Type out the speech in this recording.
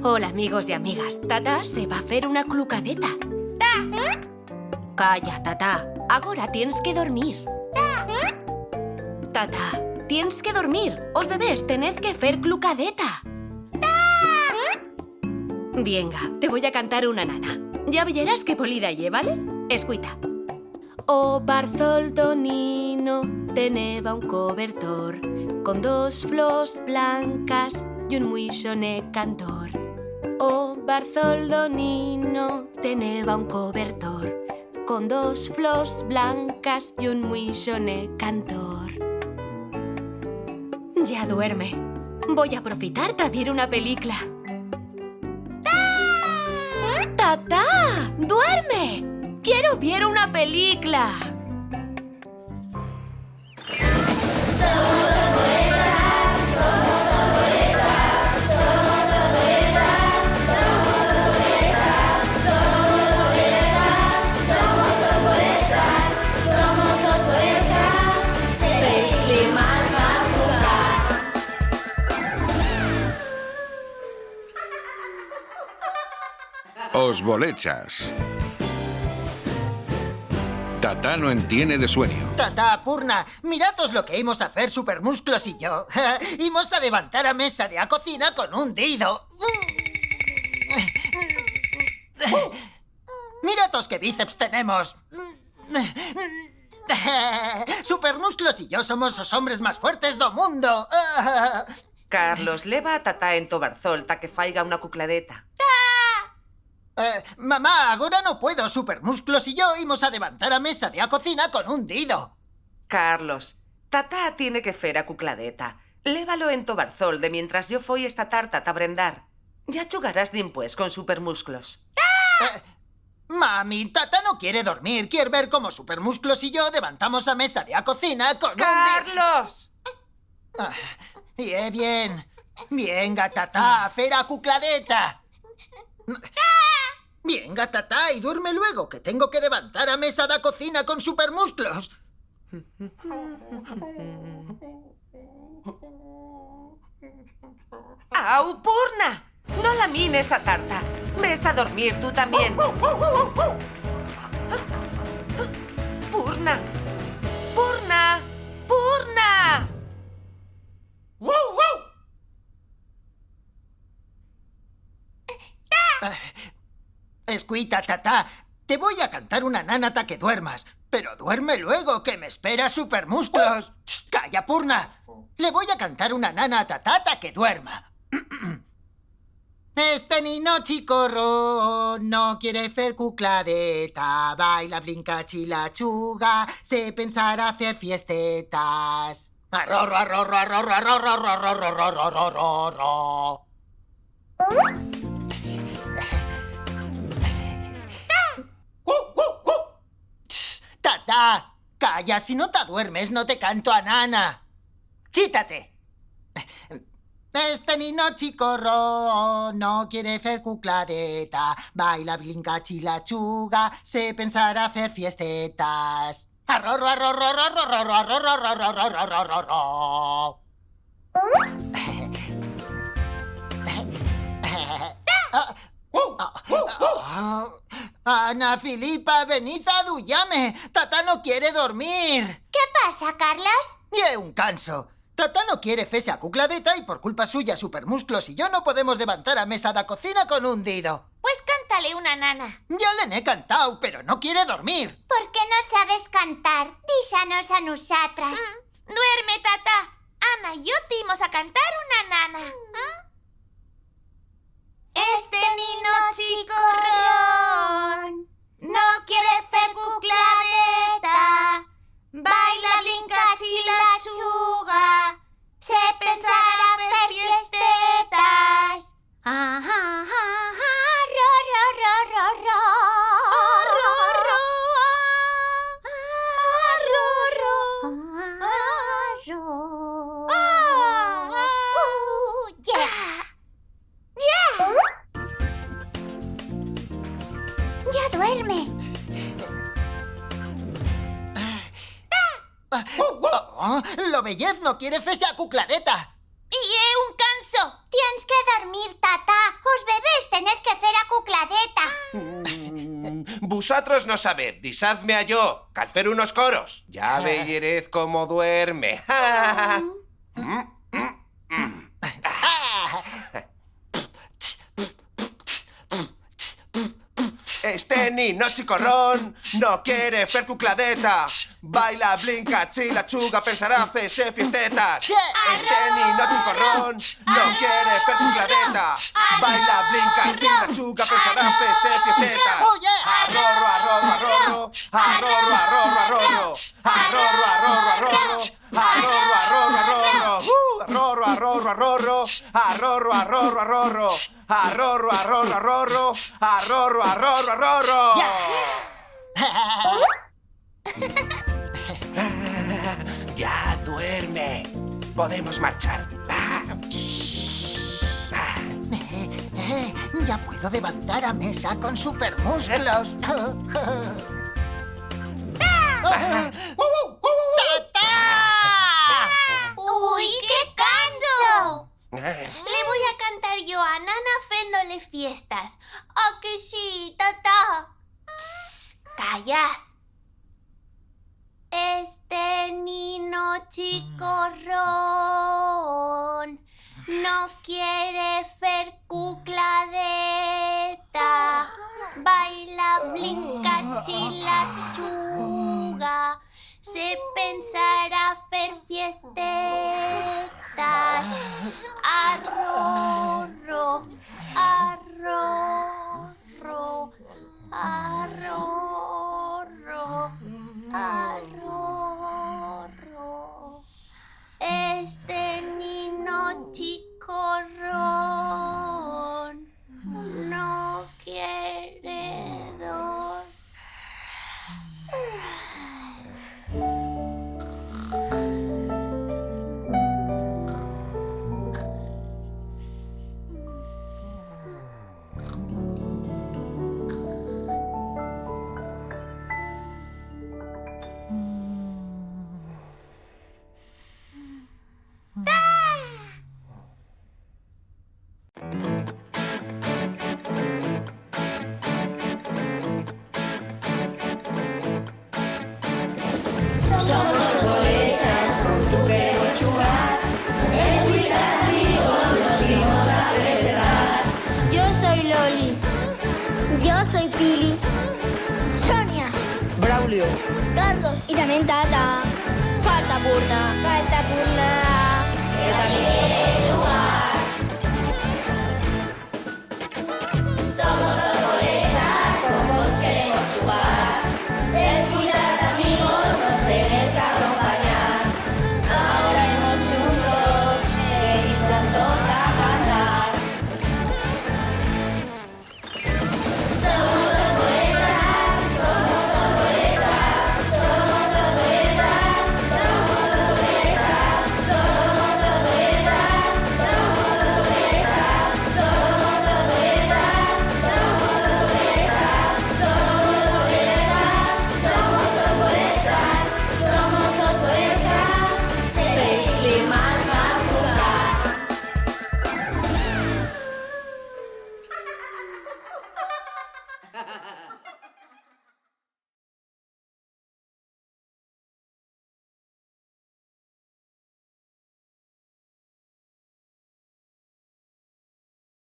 Hola, amigos y amigas. Tata se va a fer una clucadeta. Calla, Tata. Agora tienes que dormir. Tata, tienes que dormir. Os bebés tened que fer clucadeta. Venga, te voy a cantar una nana. Ya verás qué polida lle, ¿vale? Escuita. O Bartoldo Nino teneba un cobertor con dos flors blancas y un muy xone cantor. O Bartoldo Nino teneba un cobertor con dos flors blancas y un muy xone cantor. Ya duerme. Voy a aprofitar para ver una película. ¡Tata! ¡Duerme! ¡Quiero ver una película! Os bolechas. Tata no entiende de sueño. Tata, Purna, mirados lo que íbamos a hacer Supermusclos y yo. Íbamos a levantar a mesa de a cocina con un dido. Mirados qué bíceps tenemos. Supermusclos y yo somos os hombres más fuertes do mundo. Carlos, leva a Tata en Tobarzolta que faiga una cucladeta. Mamá, agora no puedo. Supermusclos y yo íbamos a levantar a mesa de a cocina con un dido. Carlos, Tata tiene que fer a cucladeta. Lévalo en Tobarzolde mientras yo foi esta tarta a brendar. Ya chugarás dimpués con Supermusclos. Mami, Tata no quiere dormir. Quiere ver cómo Supermusclos y yo levantamos a mesa de a cocina con un dido. ¡Carlos! Bien. Venga, Tata, fer a cucladeta. Venga, Tata, y duerme luego, que tengo que levantar a mesa da cocina con Supermusclos. ¡Au, Purna! No la mines a tarta. Ves a dormir tú también. ¡Purna! ¡Purna! ¡Purna! Escuita, Tata, te voy a cantar una nana hasta que duermas. Pero duerme luego, que me espera Supermusclos. ¡Calla, Purna! Le voy a cantar una nana a Tata hasta que duerma. Este nino chicorro no quiere fer cucladeta. Baila, brinca, chilachuga, se pensará hacer fiestetas. Arrorro, arrorro, arrorro, arrorro, arrorro, arrorro, arrorro, arrorro. Tata, calla, si no te duermes no te canto a nana. Chítate. Este nino chicorro no quiere fer cucladeta. Baila, brinca, chilachuga, se pensará hacer fiestetas. Arrorro, arrorro, arrorro, arrorro, arrorro, arrorro, arrorro, arrorro. Ana Filipa, venid a dullame. Tata no quiere dormir. ¿Qué pasa, Carlos? Y un canso. Tata no quiere fese a cucladeta y por culpa suya Supermusclos y yo no podemos levantar a mesa da cocina con un dido. Pues cántale una nana. Ya le he cantado, pero no quiere dormir. ¿Por qué no sabes cantar? Díxanos a nosotras. Duerme, Tata. Ana y yo te íbamos a cantar una nana. Este nino chicorrón no quiere fer cucladeta. Baila, brinca, chilachuga, se pensará hacer fiestetas. Ajá, ro, ro, ro, ro, ro. Ro, ro, Ya duerme. Lo bellez no quiere fese a cucladeta. Y un canso. Tienes que dormir, Tata. Os bebés tened que fer a cucladeta. Vosotros no sabed, disadme a yo, cal fer unos coros. Ya veréis cómo duerme. Este nino chicorrón no quiere fer cucladeta. Baila, blinca, chila, chuga, pensará fese fiestetas. Este nino chicorrón no quiere fer cucladeta. Baila, blinca, chila, chuga, pensará fese fiestetas. Arrorro, arrorro, arrorro, arrorro, arrorro, arrorro, arrorro, arrorro, arrorro, arrorro, arrorro, arrorro, arrorro, arrorro, arrorro, arrorro, arrorro. Arrorro, arrorro, arrorro, arrorro, arrorro, arrorro. Ya duerme. Podemos marchar. Ya puedo levantar a mesa con supermúsculos. ¡Uy, qué canso! Le voy a cantar yo a Nana féndole fiestas. ¿A que sí, Tata? Tss, callad. Este nino chicorrón no quiere fer cucladeta. Baila, blinca, chila, chuga. Se pensará fer fiestetas. Arrorro, arrorro, arrorro, arrorro. Este nino chicorrón no quiere dormir. Yo soy Loli. Yo soy Pili. Sonia. Braulio. Carlos. Y también Tata. Falta Purna. Falta Purna.